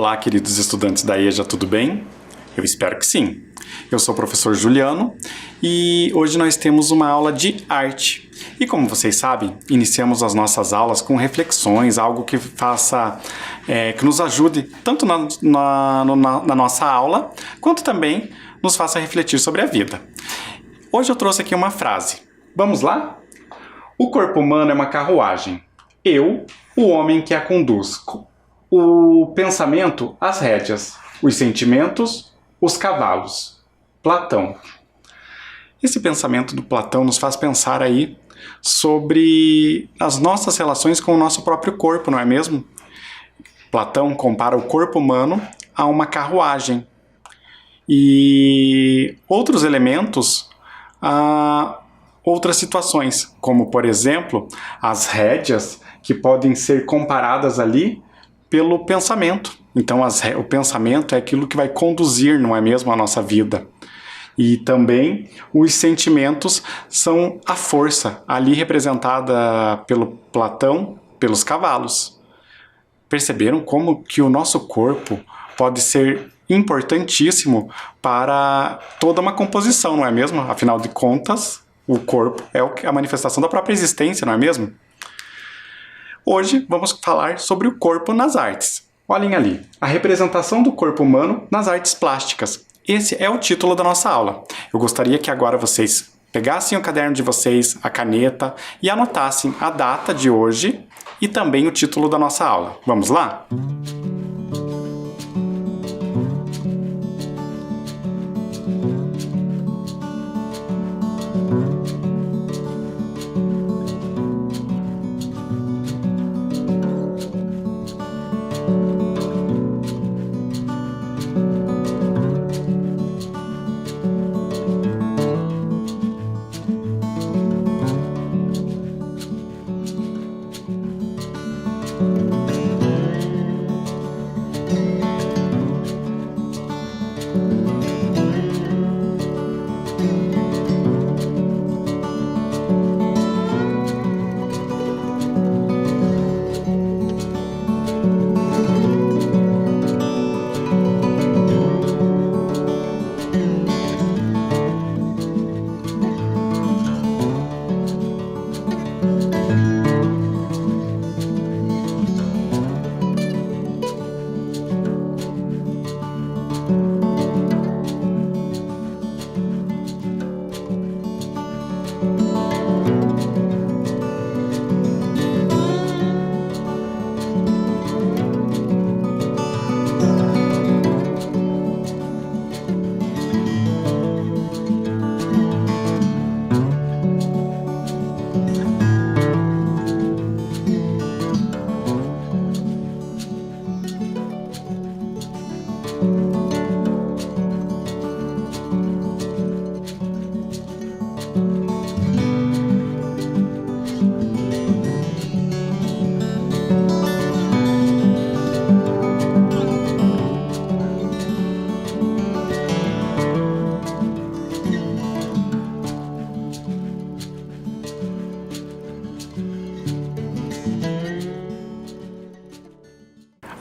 Olá, queridos estudantes da EJA, tudo bem? Eu espero que sim. Eu sou o professor Juliano e hoje nós temos uma aula de arte. E como vocês sabem, iniciamos as nossas aulas com reflexões, algo que faça, que nos ajude tanto na nossa aula, quanto também nos faça refletir sobre a vida. Hoje eu trouxe aqui uma frase. Vamos lá? O corpo humano é uma carruagem. Eu, o homem que a conduz. O pensamento, as rédeas. Os sentimentos, os cavalos. Platão. Esse pensamento do Platão nos faz pensar aí sobre as nossas relações com o nosso próprio corpo, não é mesmo? Platão compara o corpo humano a uma carruagem e outros elementos a outras situações, como por exemplo as rédeas que podem ser comparadas ali pelo pensamento. Então o pensamento é aquilo que vai conduzir, não é mesmo, a nossa vida. E também os sentimentos são a força, ali representada pelo Platão, pelos cavalos. Perceberam como que o nosso corpo pode ser importantíssimo para toda uma composição, não é mesmo? Afinal de contas, o corpo é a manifestação da própria existência, não é mesmo? Hoje vamos falar sobre o corpo nas artes. Olhem ali, a representação do corpo humano nas artes plásticas. Esse é o título da nossa aula. Eu gostaria que agora vocês pegassem o caderno de vocês, a caneta e anotassem a data de hoje e também o título da nossa aula. Vamos lá?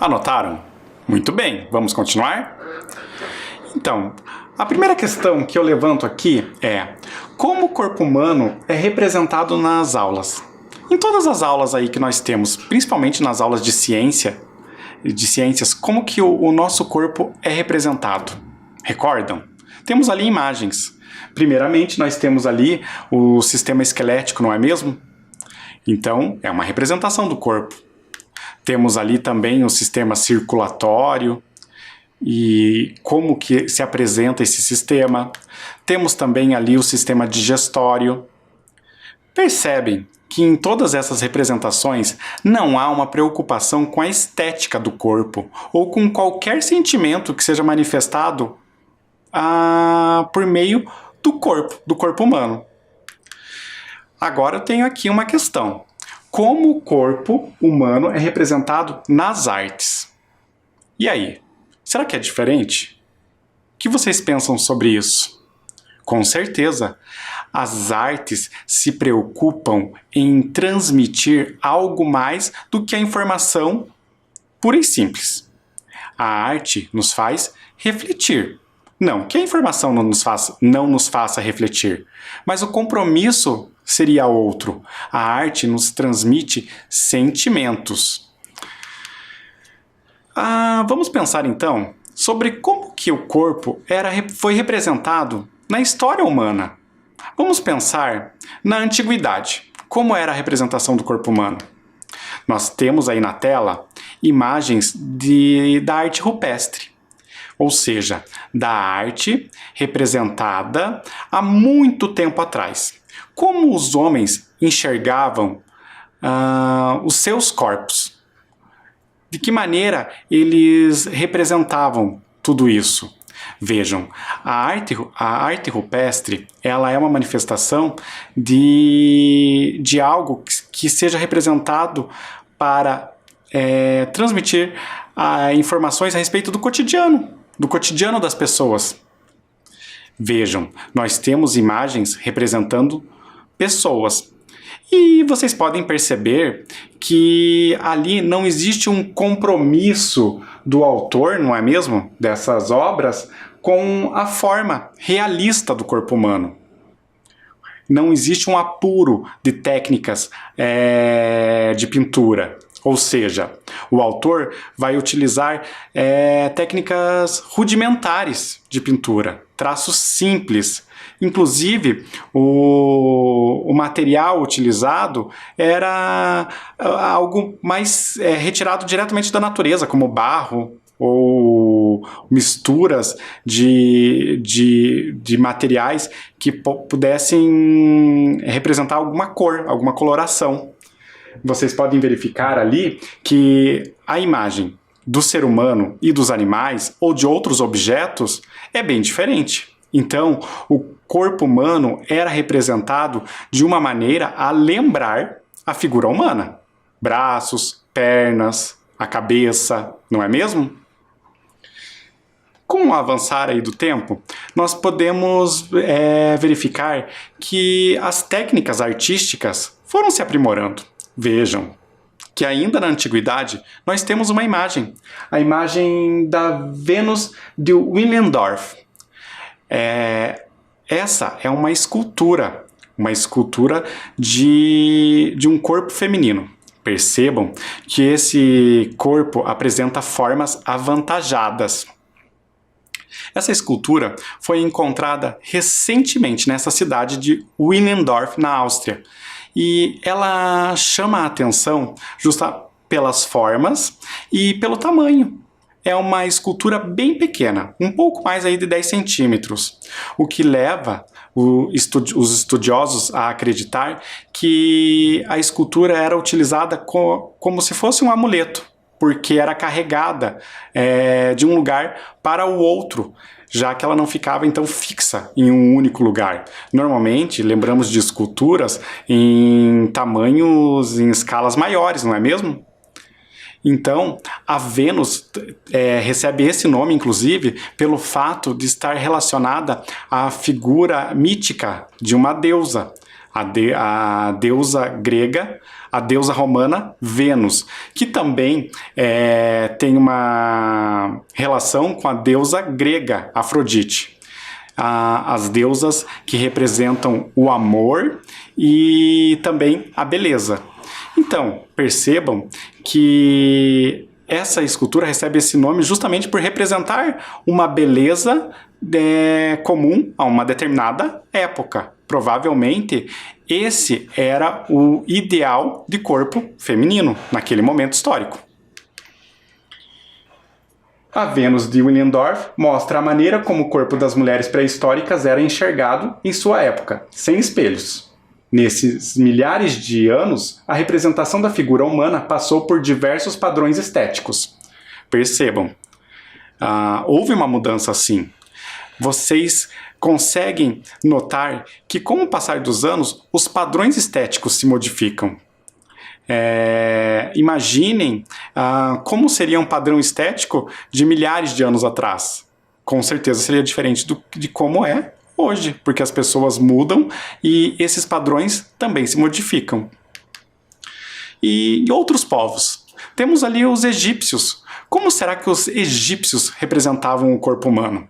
Anotaram? Muito bem, vamos continuar? Então, a primeira questão que eu levanto aqui é: como o corpo humano é representado nas aulas? Em todas as aulas aí que nós temos, principalmente nas aulas de ciências, como que o nosso corpo é representado? Recordam? Temos ali imagens. Primeiramente, nós temos ali o sistema esquelético, não é mesmo? Então, é uma representação do corpo. Temos ali também o sistema circulatório e como que se apresenta esse sistema. Temos também ali o sistema digestório. Percebem que em todas essas representações não há uma preocupação com a estética do corpo ou com qualquer sentimento que seja manifestado por meio do corpo humano. Agora eu tenho aqui uma questão. Como o corpo humano é representado nas artes? E aí? Será que é diferente? O que vocês pensam sobre isso? Com certeza, as artes se preocupam em transmitir algo mais do que a informação pura e simples. A arte nos faz refletir. Não que a informação não nos faça refletir, mas o compromisso seria outro. A arte nos transmite sentimentos. Vamos pensar então sobre como que o corpo foi representado na história humana. Vamos pensar na antiguidade. Como era a representação do corpo humano? Nós temos aí na tela imagens da arte rupestre, ou seja, da arte representada há muito tempo atrás. Como os homens enxergavam os seus corpos? De que maneira eles representavam tudo isso? Vejam, a arte rupestre, ela é uma manifestação de algo que seja representado para transmitir informações a respeito do cotidiano das pessoas. Vejam, nós temos imagens representando pessoas. E vocês podem perceber que ali não existe um compromisso do autor, não é mesmo, dessas obras, com a forma realista do corpo humano. Não existe um apuro de técnicas de pintura. Ou seja, o autor vai utilizar técnicas rudimentares de pintura, traços simples. Inclusive, o material utilizado era algo mais retirado diretamente da natureza, como barro ou misturas de materiais que pudessem representar alguma cor, alguma coloração. Vocês podem verificar ali que a imagem do ser humano e dos animais ou de outros objetos é bem diferente. Então, o corpo humano era representado de uma maneira a lembrar a figura humana. Braços, pernas, a cabeça, não é mesmo? Com o avançar aí do tempo, nós podemos verificar que as técnicas artísticas foram se aprimorando. Vejam que ainda na antiguidade nós temos uma imagem, a imagem da Vênus de Willendorf. Essa é uma escultura de um corpo feminino. Percebam que esse corpo apresenta formas avantajadas. Essa escultura foi encontrada recentemente nessa cidade de Willendorf, na Áustria. E ela chama a atenção justa pelas formas e pelo tamanho. É uma escultura bem pequena, um pouco mais aí de 10 centímetros, o que leva os estudiosos a acreditar que a escultura era utilizada como se fosse um amuleto, porque era carregada de um lugar para o outro, já que ela não ficava então fixa em um único lugar. Normalmente, lembramos de esculturas em tamanhos, em escalas maiores, não é mesmo? Então, a Vênus recebe esse nome, inclusive, pelo fato de estar relacionada à figura mítica de uma deusa, a deusa grega, a deusa romana Vênus, que também tem uma relação com a deusa grega Afrodite. As deusas que representam o amor e também a beleza. Então, percebam que essa escultura recebe esse nome justamente por representar uma beleza comum a uma determinada época. Provavelmente, esse era o ideal de corpo feminino naquele momento histórico. A Vênus de Willendorf mostra a maneira como o corpo das mulheres pré-históricas era enxergado em sua época, sem espelhos. Nesses milhares de anos, a representação da figura humana passou por diversos padrões estéticos. Percebam, houve uma mudança assim. Vocês conseguem notar que, com o passar dos anos, os padrões estéticos se modificam. Imaginem como seria um padrão estético de milhares de anos atrás. Com certeza seria diferente de como é hoje, porque as pessoas mudam e esses padrões também se modificam. E outros povos Temos ali os egípcios. Como será que os egípcios representavam o corpo humano?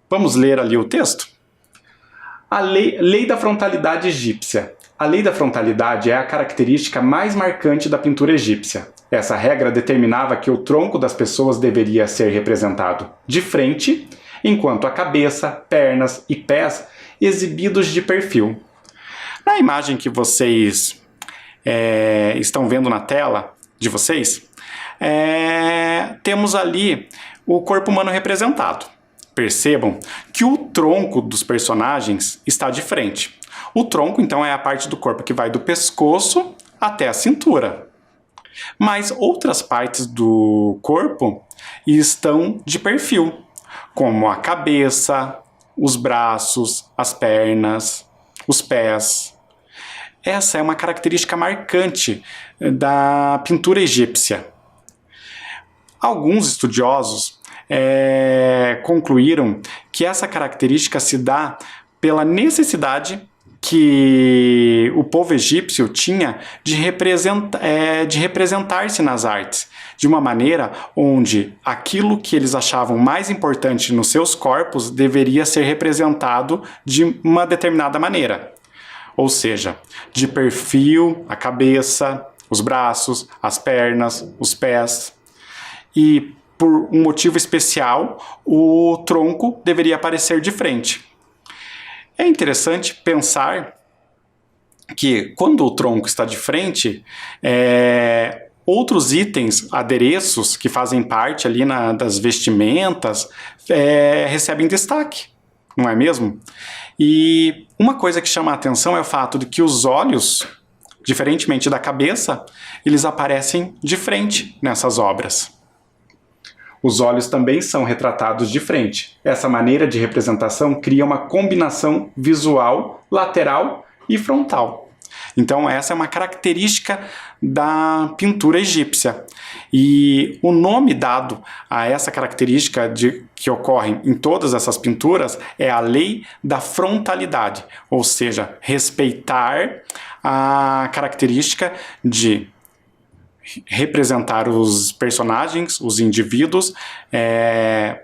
Vamos ler ali o texto? A lei da frontalidade egípcia. A lei da frontalidade é a característica mais marcante da pintura egípcia. Essa regra determinava que o tronco das pessoas deveria ser representado de frente, enquanto a cabeça, pernas e pés exibidos de perfil. Na imagem que vocês estão vendo na tela de vocês, temos ali o corpo humano representado. Percebam que o tronco dos personagens está de frente. O tronco, então, é a parte do corpo que vai do pescoço até a cintura. Mas outras partes do corpo estão de perfil, como a cabeça, os braços, as pernas, os pés. Essa é uma característica marcante da pintura egípcia. Alguns estudiosos concluíram que essa característica se dá pela necessidade que o povo egípcio tinha de representar-se nas artes, de uma maneira onde aquilo que eles achavam mais importante nos seus corpos deveria ser representado de uma determinada maneira. Ou seja, de perfil, a cabeça, os braços, as pernas, os pés. E por um motivo especial, o tronco deveria aparecer de frente. É interessante pensar que quando o tronco está de frente, outros itens, adereços que fazem parte ali das vestimentas, recebem destaque, não é mesmo? E uma coisa que chama a atenção é o fato de que os olhos, diferentemente da cabeça, eles aparecem de frente nessas obras. Os olhos também são retratados de frente. Essa maneira de representação cria uma combinação visual, lateral e frontal. Então essa é uma característica da pintura egípcia. E o nome dado a essa característica que ocorre em todas essas pinturas é a lei da frontalidade, ou seja, respeitar a característica de representar os personagens, os indivíduos,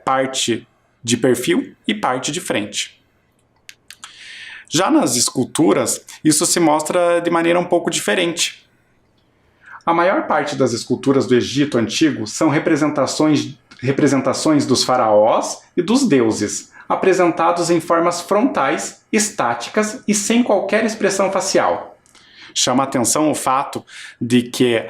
parte de perfil e parte de frente. Já nas esculturas, isso se mostra de maneira um pouco diferente. A maior parte das esculturas do Egito Antigo são representações dos faraós e dos deuses, apresentados em formas frontais, estáticas e sem qualquer expressão facial. Chama a atenção o fato de que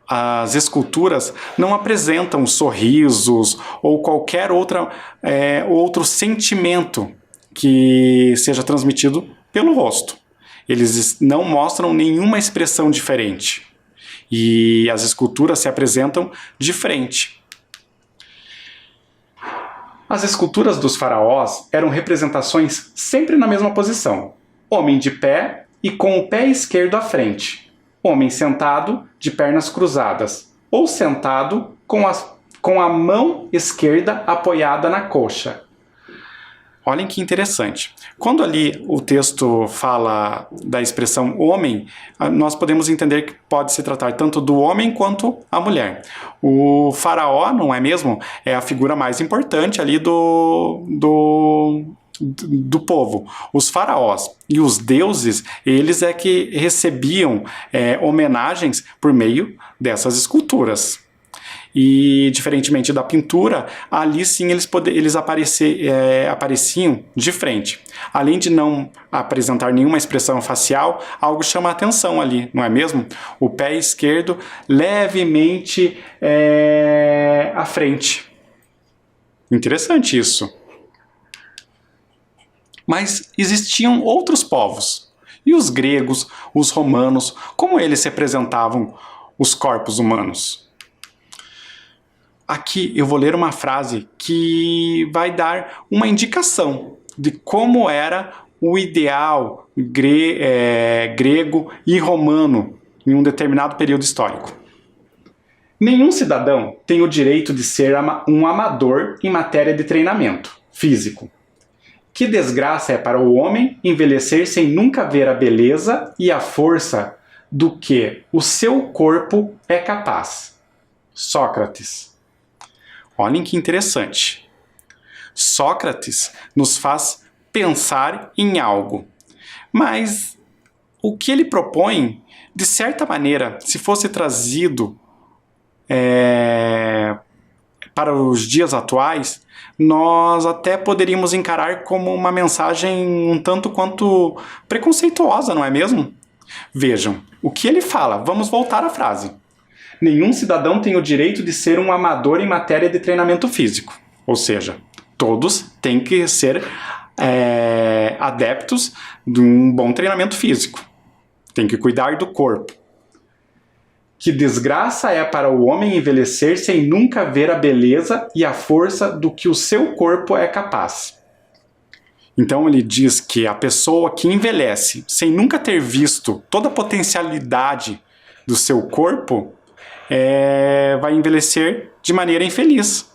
as esculturas não apresentam sorrisos ou qualquer outro sentimento que seja transmitido pelo rosto. Eles não mostram nenhuma expressão diferente. E as esculturas se apresentam de frente. As esculturas dos faraós eram representações sempre na mesma posição. Homem de pé e com o pé esquerdo à frente. Homem sentado, de pernas cruzadas, ou sentado com a mão esquerda apoiada na coxa. Olhem que interessante. Quando ali o texto fala da expressão homem, nós podemos entender que pode se tratar tanto do homem quanto a mulher. O faraó, não é mesmo? É a figura mais importante ali do povo. Os faraós e os deuses, eles é que recebiam homenagens por meio dessas esculturas. E, diferentemente da pintura, ali sim eles apareciam de frente. Além de não apresentar nenhuma expressão facial, algo chama a atenção ali, não é mesmo? O pé esquerdo levemente à frente. Interessante isso. Mas existiam outros povos. E os gregos, os romanos, como eles representavam os corpos humanos? Aqui eu vou ler uma frase que vai dar uma indicação de como era o ideal grego e romano em um determinado período histórico. Nenhum cidadão tem o direito de ser um amador em matéria de treinamento físico. Que desgraça é para o homem envelhecer sem nunca ver a beleza e a força do que o seu corpo é capaz? Sócrates. Olhem que interessante. Sócrates nos faz pensar em algo, mas o que ele propõe, de certa maneira, se fosse trazido para os dias atuais, nós até poderíamos encarar como uma mensagem um tanto quanto preconceituosa, não é mesmo? Vejam, o que ele fala, vamos voltar à frase. Nenhum cidadão tem o direito de ser um amador em matéria de treinamento físico. Ou seja, todos têm que ser adeptos de um bom treinamento físico. Tem que cuidar do corpo. Que desgraça é para o homem envelhecer sem nunca ver a beleza e a força do que o seu corpo é capaz. Então ele diz que a pessoa que envelhece sem nunca ter visto toda a potencialidade do seu corpo vai envelhecer de maneira infeliz.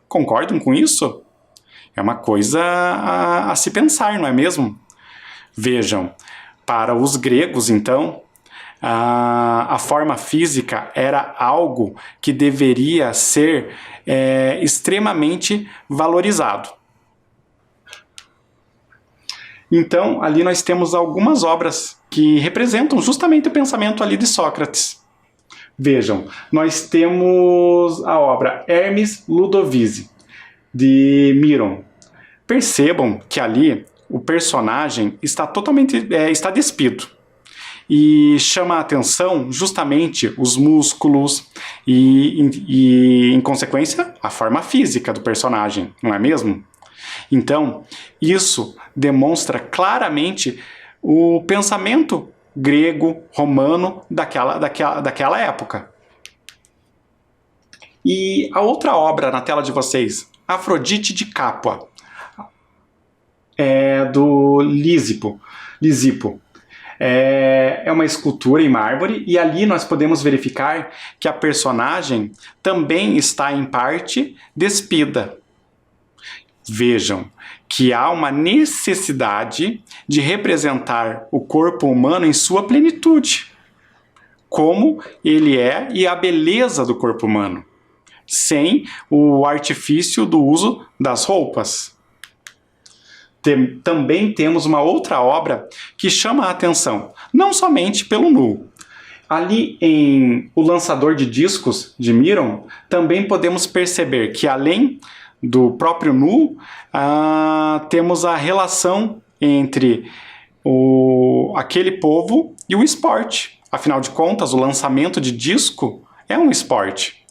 Concordam com isso? É uma coisa a se pensar, não é mesmo? Vejam, para os gregos, então, a forma física era algo que deveria ser extremamente valorizado. Então, ali nós temos algumas obras que representam justamente o pensamento ali de Sócrates. Vejam, nós temos a obra Hermes Ludovisi, de Miron. Percebam que ali o personagem está totalmente está despido. E chama a atenção justamente os músculos e, em consequência, a forma física do personagem, não é mesmo? Então, isso demonstra claramente o pensamento grego, romano daquela época. E a outra obra na tela de vocês, Afrodite de Capua, do Lisipo. É uma escultura em mármore e ali nós podemos verificar que a personagem também está em parte despida. Vejam que há uma necessidade de representar o corpo humano em sua plenitude, como ele é e a beleza do corpo humano, sem o artifício do uso das roupas. Também temos uma outra obra que chama a atenção, não somente pelo nu. Ali em O Lançador de Discos, de Miron, também podemos perceber que além do próprio nu, temos a relação entre aquele povo e o esporte. Afinal de contas, o lançamento de disco é um esporte.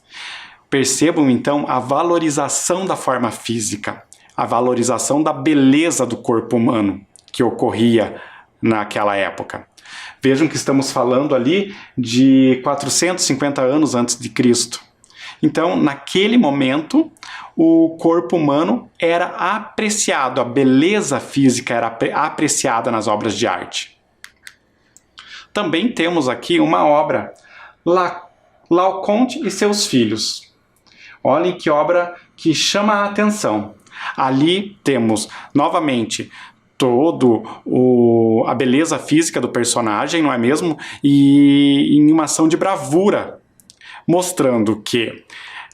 Percebam então a valorização da forma física, a valorização da beleza do corpo humano que ocorria naquela época. Vejam que estamos falando ali de 450 anos antes de Cristo. Então, naquele momento, o corpo humano era apreciado, a beleza física era apreciada nas obras de arte. Também temos aqui uma obra, Laoconte e seus filhos. Olhem que obra que chama a atenção. Ali temos, novamente, a beleza física do personagem, não é mesmo? E em uma ação de bravura, mostrando que,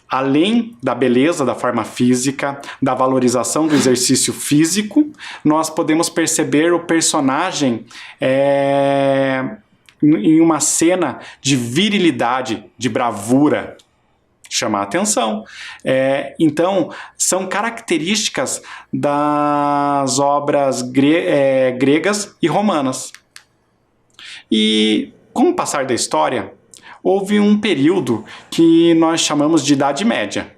além da beleza da forma física, da valorização do exercício físico, nós podemos perceber o personagem em uma cena de virilidade, de bravura, chamar a atenção. Então, são características das obras gregas e romanas. E, com o passar da história, houve um período que nós chamamos de Idade Média.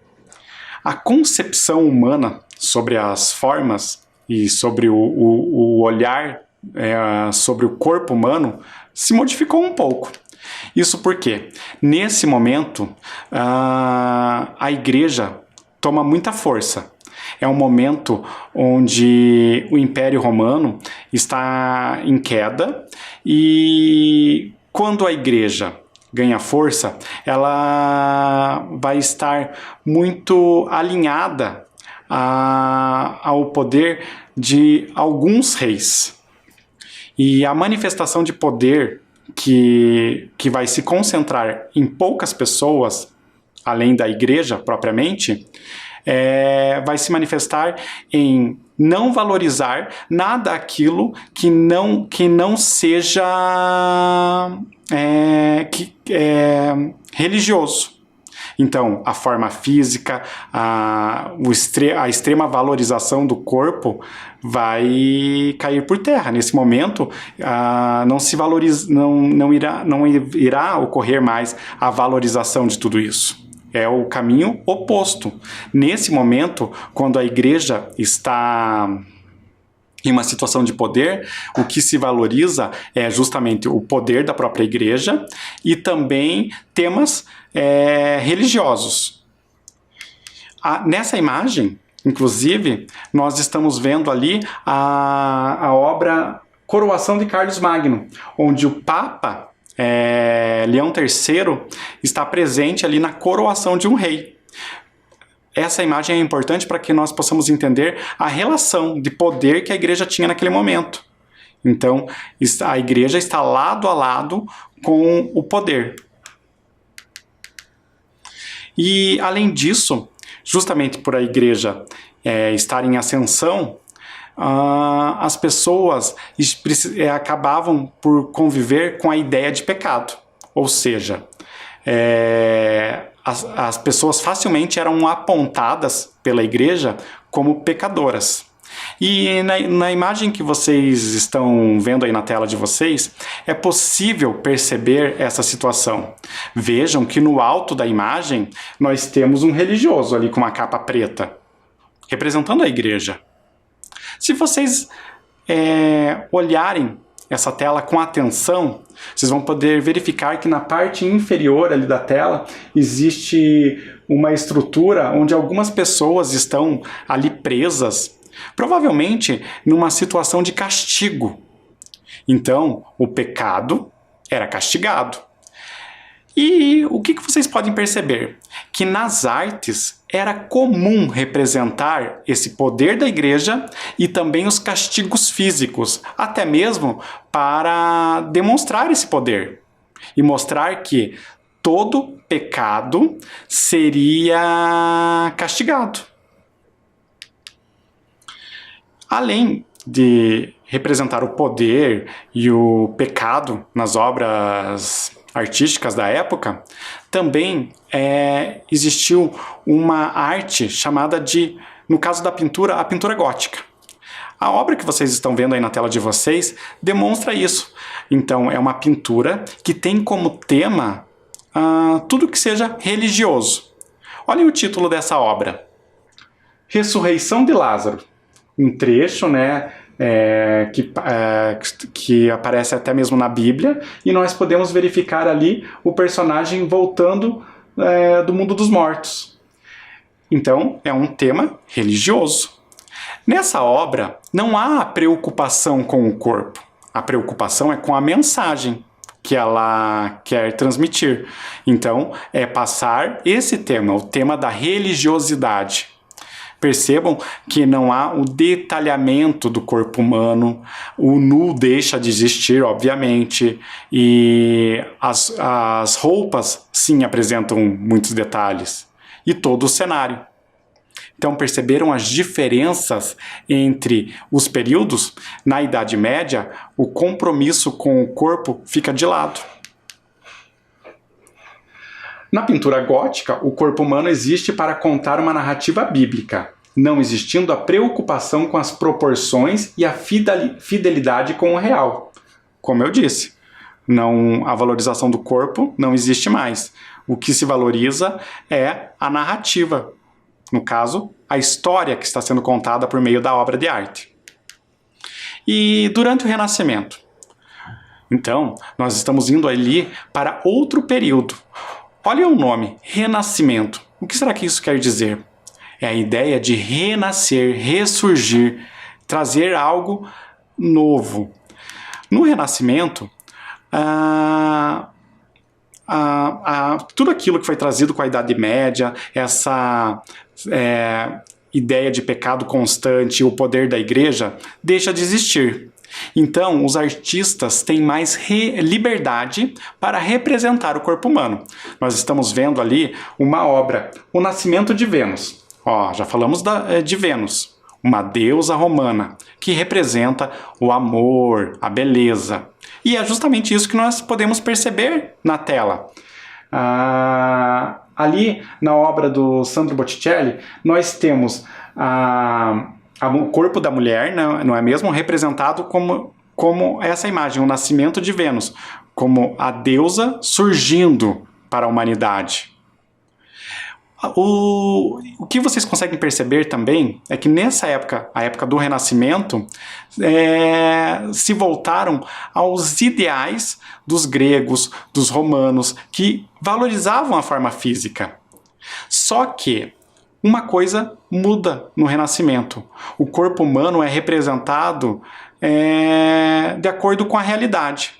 A concepção humana sobre as formas e sobre o olhar sobre o corpo humano se modificou um pouco. Isso porque, nesse momento, a igreja toma muita força. É um momento onde o Império Romano está em queda e, quando a igreja ganha força, ela vai estar muito alinhada ao poder de alguns reis. E a manifestação de poder que vai se concentrar em poucas pessoas, além da igreja propriamente, vai se manifestar em não valorizar nada aquilo que não seja religioso. Então, a forma física, a extrema valorização do corpo vai cair por terra. Nesse momento, não irá ocorrer mais a valorização de tudo isso. É o caminho oposto. Nesse momento, quando a igreja está em uma situação de poder, o que se valoriza é justamente o poder da própria igreja e também temas religiosos. Nessa imagem, inclusive, nós estamos vendo ali a obra Coroação de Carlos Magno, onde o Papa Leão III está presente ali na coroação de um rei. Essa imagem é importante para que nós possamos entender a relação de poder que a igreja tinha naquele momento. Então, a igreja está lado a lado com o poder. E, além disso, justamente por a igreja estar em ascensão, as pessoas acabavam por conviver com a ideia de pecado. Ou seja, as pessoas facilmente eram apontadas pela igreja como pecadoras. E na imagem que vocês estão vendo aí na tela de vocês, é possível perceber essa situação. Vejam que no alto da imagem nós temos um religioso ali com uma capa preta, representando a igreja. Se vocês olharem essa tela com atenção, vocês vão poder verificar que na parte inferior ali da tela existe uma estrutura onde algumas pessoas estão ali presas, provavelmente numa situação de castigo. Então, o pecado era castigado. E o que vocês podem perceber? Que nas artes era comum representar esse poder da igreja e também os castigos físicos, até mesmo para demonstrar esse poder e mostrar que todo pecado seria castigado. Além de representar o poder e o pecado nas obras artísticas da época, também existiu uma arte chamada de, no caso da pintura, a pintura gótica. A obra que vocês estão vendo aí na tela de vocês demonstra isso. Então, é uma pintura que tem como tema tudo que seja religioso. Olhem o título dessa obra: Ressurreição de Lázaro. Um trecho, que aparece até mesmo na Bíblia, e nós podemos verificar ali o personagem voltando do mundo dos mortos. Então, é um tema religioso. Nessa obra, não há preocupação com o corpo. A preocupação é com a mensagem que ela quer transmitir. Então, é passar esse tema, o tema da religiosidade. Percebam que não há o detalhamento do corpo humano, o nu deixa de existir, obviamente, e as roupas, sim, apresentam muitos detalhes, e todo o cenário. Então, perceberam as diferenças entre os períodos? Na Idade Média, o compromisso com o corpo fica de lado. Na pintura gótica, o corpo humano existe para contar uma narrativa bíblica, não existindo a preocupação com as proporções e a fidelidade com o real. Como eu disse, a valorização do corpo não existe mais. O que se valoriza é a narrativa, no caso, a história que está sendo contada por meio da obra de arte. E durante o Renascimento? Então, nós estamos indo ali para outro período. Olha o nome, Renascimento. O que será que isso quer dizer? É a ideia de renascer, ressurgir, trazer algo novo. No Renascimento, tudo aquilo que foi trazido com a Idade Média, essa ideia de pecado constante, o poder da igreja, deixa de existir. Então, os artistas têm mais liberdade para representar o corpo humano. Nós estamos vendo ali uma obra, O Nascimento de Vênus. Ó, já falamos de Vênus, uma deusa romana, que representa o amor, a beleza. E é justamente isso que nós podemos perceber na tela. Ali, na obra do Sandro Botticelli, nós temos o corpo da mulher, não é mesmo? Representado como essa imagem, o nascimento de Vênus, como a deusa surgindo para a humanidade. O que vocês conseguem perceber também é que nessa época, a época do Renascimento, se voltaram aos ideais dos gregos, dos romanos, que valorizavam a forma física. Só que uma coisa muda no Renascimento. O corpo humano é representado de acordo com a realidade.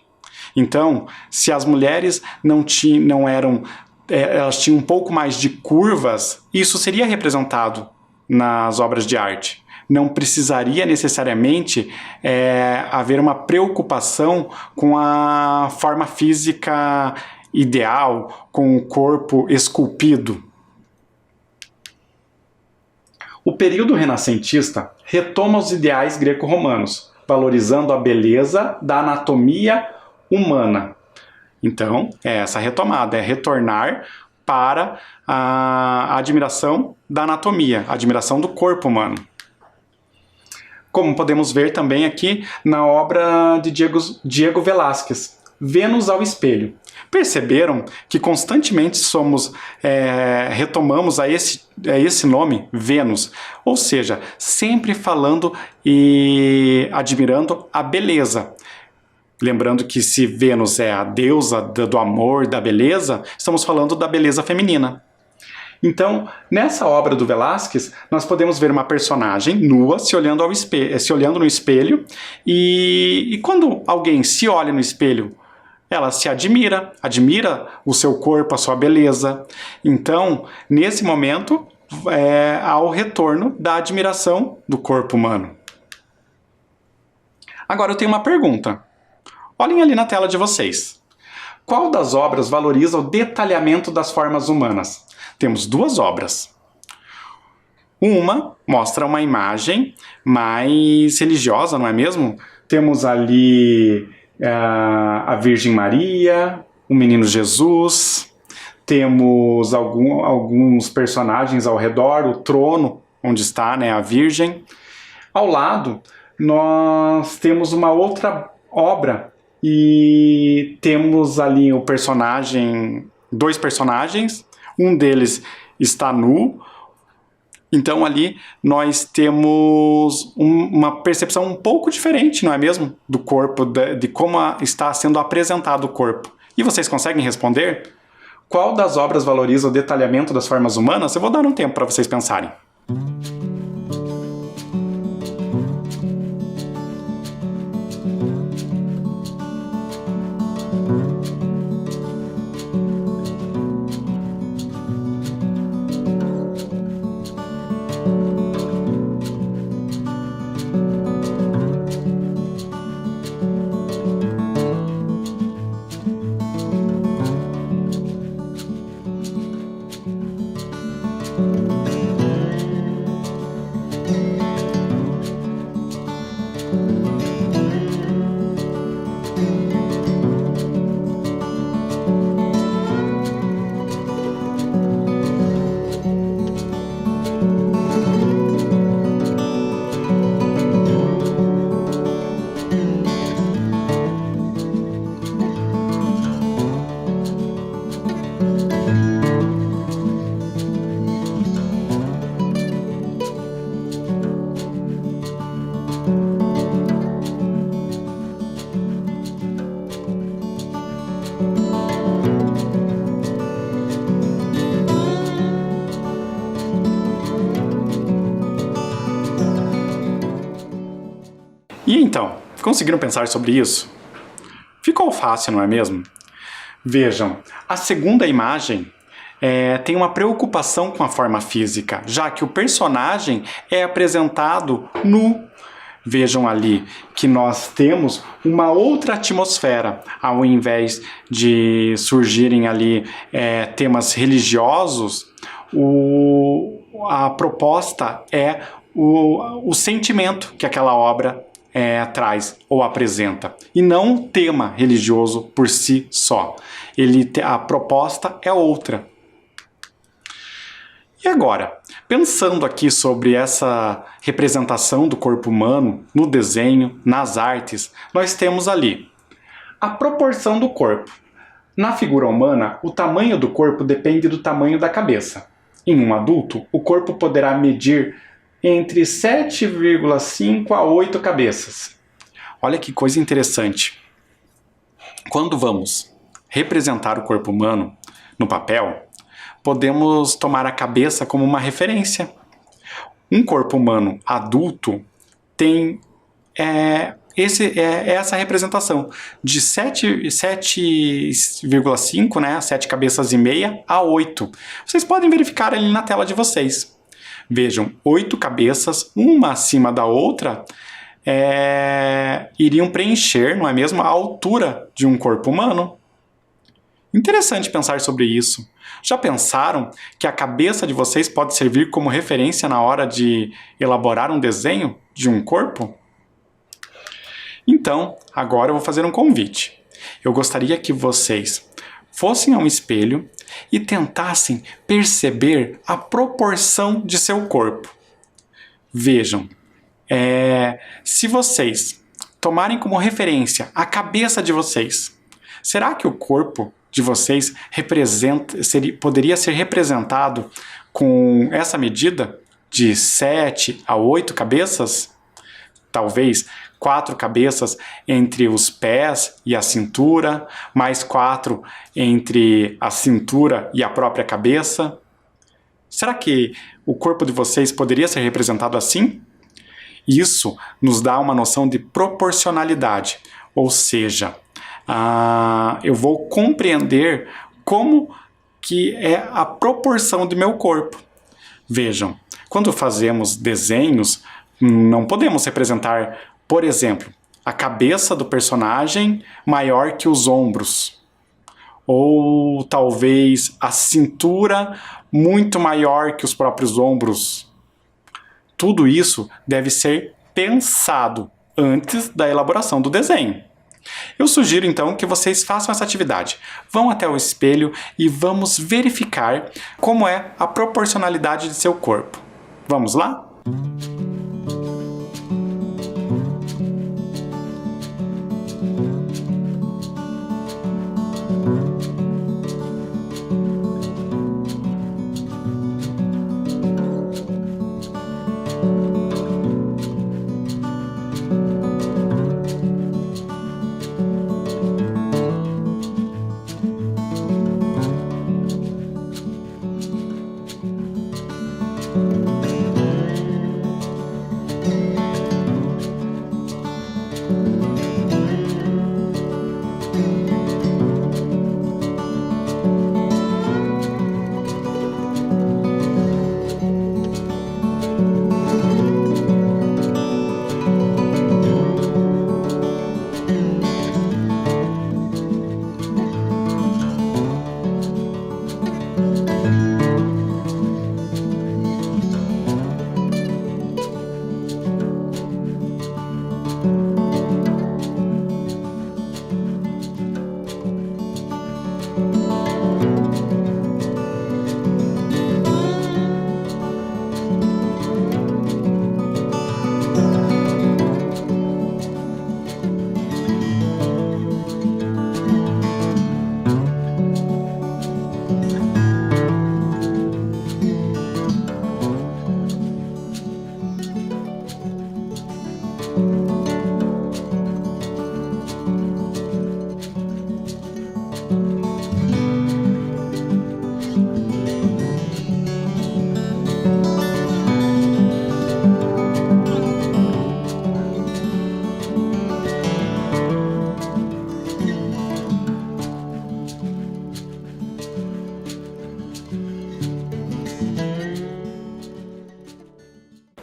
Então, se as mulheres não eram... elas tinham um pouco mais de curvas, isso seria representado nas obras de arte. Não precisaria necessariamente haver uma preocupação com a forma física ideal, com o corpo esculpido. O período renascentista retoma os ideais greco-romanos, valorizando a beleza da anatomia humana. Então, é essa retomada, é retornar para a admiração da anatomia, a admiração do corpo humano. Como podemos ver também aqui na obra de Diego Velázquez, Vênus ao Espelho. Perceberam que constantemente retomamos a esse nome, Vênus, ou seja, sempre falando e admirando a beleza. Lembrando que se Vênus é a deusa do amor, da beleza, estamos falando da beleza feminina. Então, nessa obra do Velázquez, nós podemos ver uma personagem nua se olhando no espelho, e quando alguém se olha no espelho, ela se admira o seu corpo, a sua beleza. Então, nesse momento, há o retorno da admiração do corpo humano. Agora eu tenho uma pergunta. Olhem ali na tela de vocês. Qual das obras valoriza o detalhamento das formas humanas? Temos duas obras. Uma mostra uma imagem mais religiosa, não é mesmo? Temos ali a Virgem Maria, o Menino Jesus, temos alguns personagens ao redor, o trono onde está, né, a Virgem. Ao lado, nós temos uma outra obra e temos ali dois personagens, um deles está nu. Então ali nós temos uma percepção um pouco diferente, não é mesmo? Do corpo, de como está sendo apresentado o corpo. E vocês conseguem responder? Qual das obras valoriza o detalhamento das formas humanas? Eu vou dar um tempo para vocês pensarem. E então, conseguiram pensar sobre isso? Ficou fácil, não é mesmo? Vejam, a segunda imagem tem uma preocupação com a forma física, já que o personagem é apresentado nu. Vejam ali que nós temos uma outra atmosfera, ao invés de surgirem ali temas religiosos, a proposta é o sentimento que aquela obra traz ou apresenta, e não um tema religioso por si só. A proposta é outra. E agora, pensando aqui sobre essa representação do corpo humano no desenho, nas artes, nós temos ali a proporção do corpo. Na figura humana, o tamanho do corpo depende do tamanho da cabeça. Em um adulto, o corpo poderá medir entre 7,5 a 8 cabeças. Olha que coisa interessante. Quando vamos representar o corpo humano no papel, podemos tomar a cabeça como uma referência. Um corpo humano adulto tem essa representação de 7,5, né, 7 cabeças e meia a 8. Vocês podem verificar ali na tela de vocês. Vejam, 8 cabeças, uma acima da outra, iriam preencher, não é mesmo, a altura de um corpo humano. Interessante pensar sobre isso. Já pensaram que a cabeça de vocês pode servir como referência na hora de elaborar um desenho de um corpo? Então, agora eu vou fazer um convite. Eu gostaria que vocês fossem ao espelho e tentassem perceber a proporção de seu corpo. Vejam, se vocês tomarem como referência a cabeça de vocês, será que o corpo de vocês poderia ser representado com essa medida de 7 a 8 cabeças? Talvez 4 cabeças entre os pés e a cintura, mais 4 entre a cintura e a própria cabeça. Será que o corpo de vocês poderia ser representado assim? Isso nos dá uma noção de proporcionalidade, ou seja, eu vou compreender como que é a proporção do meu corpo. Vejam, quando fazemos desenhos, não podemos representar, por exemplo, a cabeça do personagem maior que os ombros, ou talvez a cintura muito maior que os próprios ombros. Tudo isso deve ser pensado antes da elaboração do desenho. Eu sugiro então que vocês façam essa atividade. Vão até o espelho e vamos verificar como é a proporcionalidade de seu corpo. Vamos lá?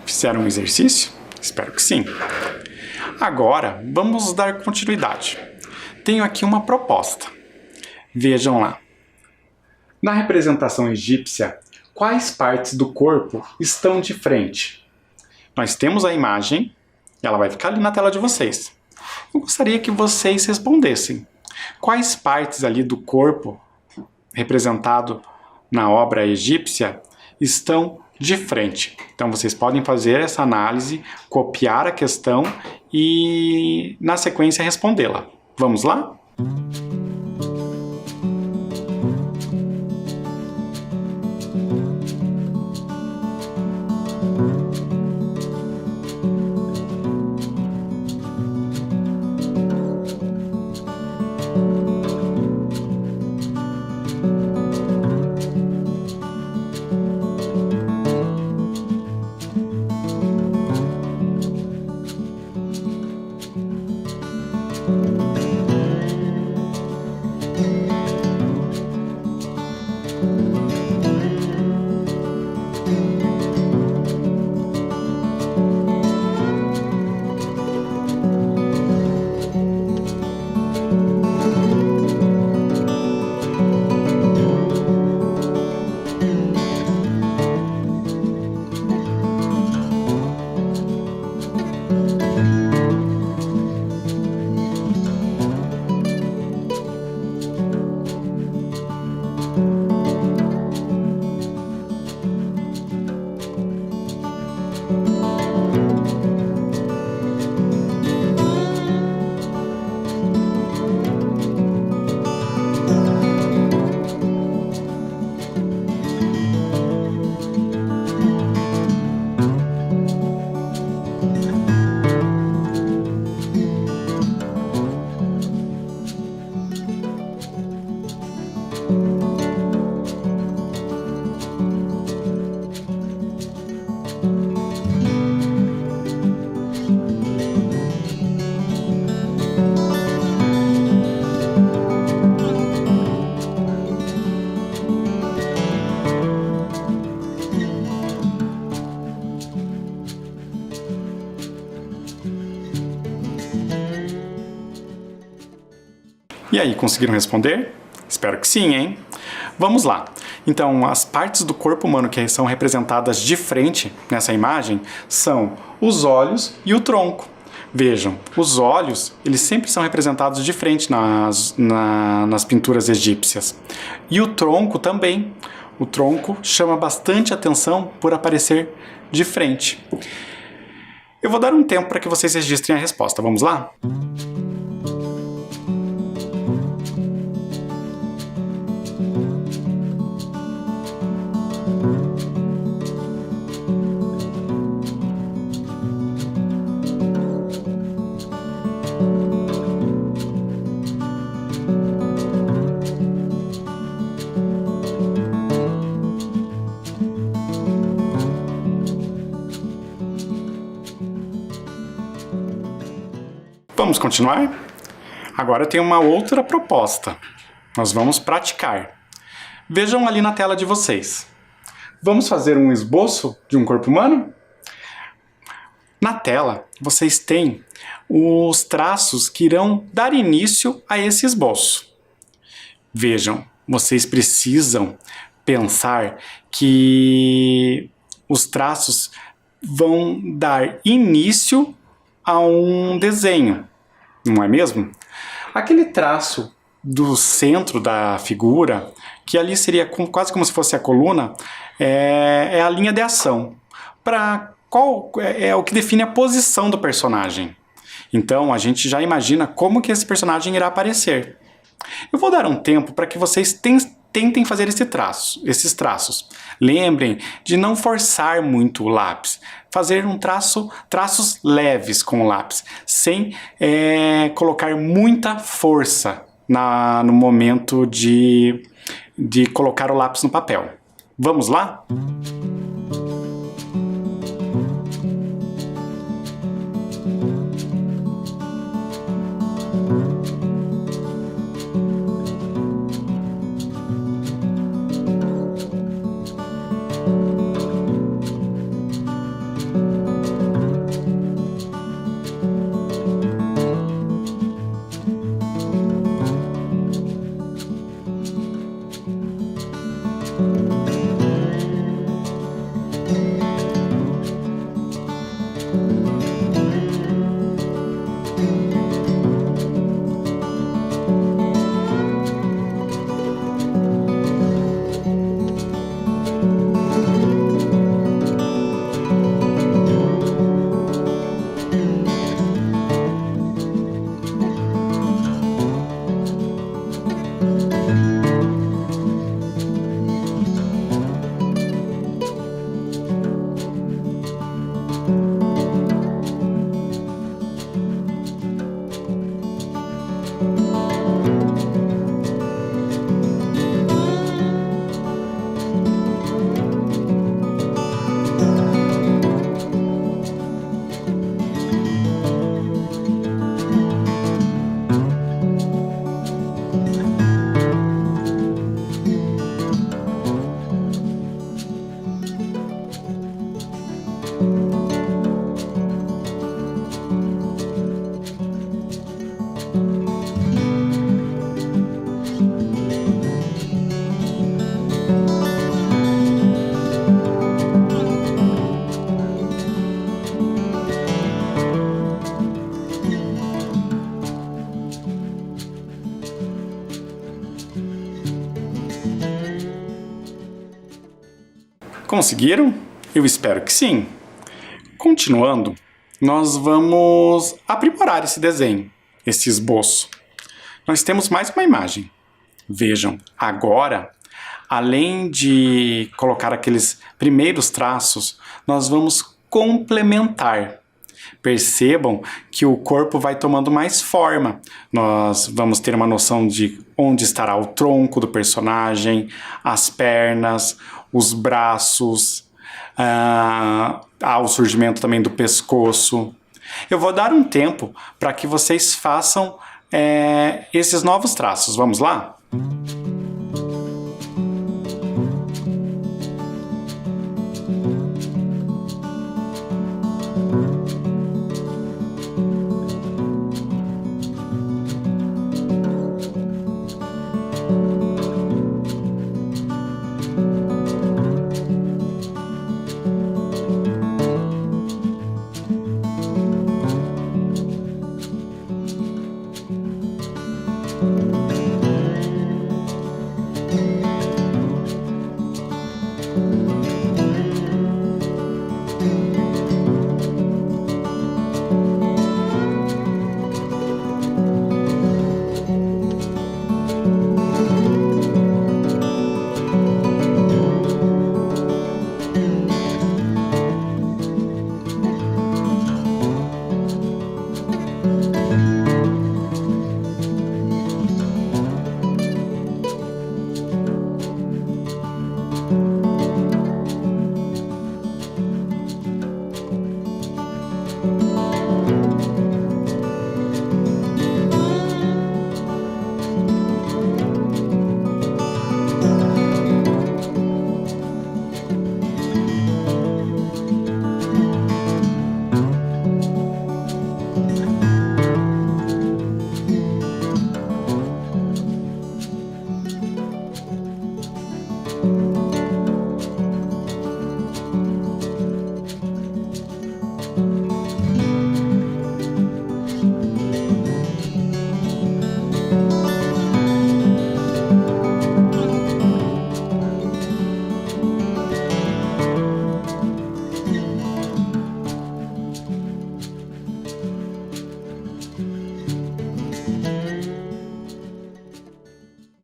Fizeram um exercício? Espero que sim. Agora, vamos dar continuidade. Tenho aqui uma proposta. Vejam lá. Na representação egípcia, quais partes do corpo estão de frente? Nós temos a imagem, ela vai ficar ali na tela de vocês. Eu gostaria que vocês respondessem. Quais partes ali do corpo, representado na obra egípcia, estão de frente? Então vocês podem fazer essa análise, copiar a questão e, na sequência, respondê-la. Vamos lá? E aí, conseguiram responder? Espero que sim, hein? Vamos lá. Então, as partes do corpo humano que são representadas de frente nessa imagem são os olhos e o tronco. Vejam, os olhos, eles sempre são representados de frente nas pinturas egípcias. E o tronco também. O tronco chama bastante atenção por aparecer de frente. Eu vou dar um tempo para que vocês registrem a resposta. Vamos lá? Vamos continuar? Agora eu tenho uma outra proposta. Nós vamos praticar. Vejam ali na tela de vocês. Vamos fazer um esboço de um corpo humano? Na tela, vocês têm os traços que irão dar início a esse esboço. Vejam, vocês precisam pensar que os traços vão dar início a um desenho, não é mesmo? Aquele traço do centro da figura, que ali seria quase como se fosse a coluna, é a linha de ação. Qual é o que define a posição do personagem. Então a gente já imagina como que esse personagem irá aparecer. Eu vou dar um tempo para que vocês tentem fazer esses traços. Lembrem de não forçar muito o lápis. Fazer traços leves com o lápis, sem colocar muita força no momento de colocar o lápis no papel. Vamos lá? Conseguiram? Eu espero que sim. Continuando, nós vamos aprimorar esse desenho, esse esboço. Nós temos mais uma imagem. Vejam, agora, além de colocar aqueles primeiros traços, nós vamos complementar. Percebam que o corpo vai tomando mais forma. Nós vamos ter uma noção de onde estará o tronco do personagem, as pernas, os braços, o surgimento também do pescoço. Eu vou dar um tempo para que vocês façam esses novos traços. Vamos lá?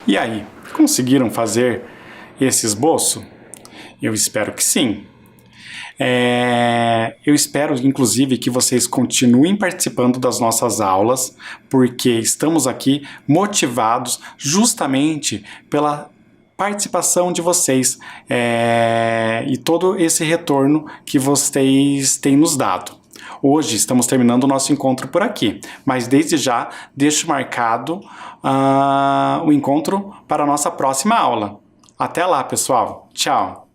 E aí, conseguiram fazer esse esboço? Eu espero que sim. Eu espero, inclusive, que vocês continuem participando das nossas aulas, porque estamos aqui motivados justamente pela participação de vocês e todo esse retorno que vocês têm nos dado. Hoje estamos terminando o nosso encontro por aqui, mas desde já deixo marcado o encontro para a nossa próxima aula. Até lá, pessoal. Tchau!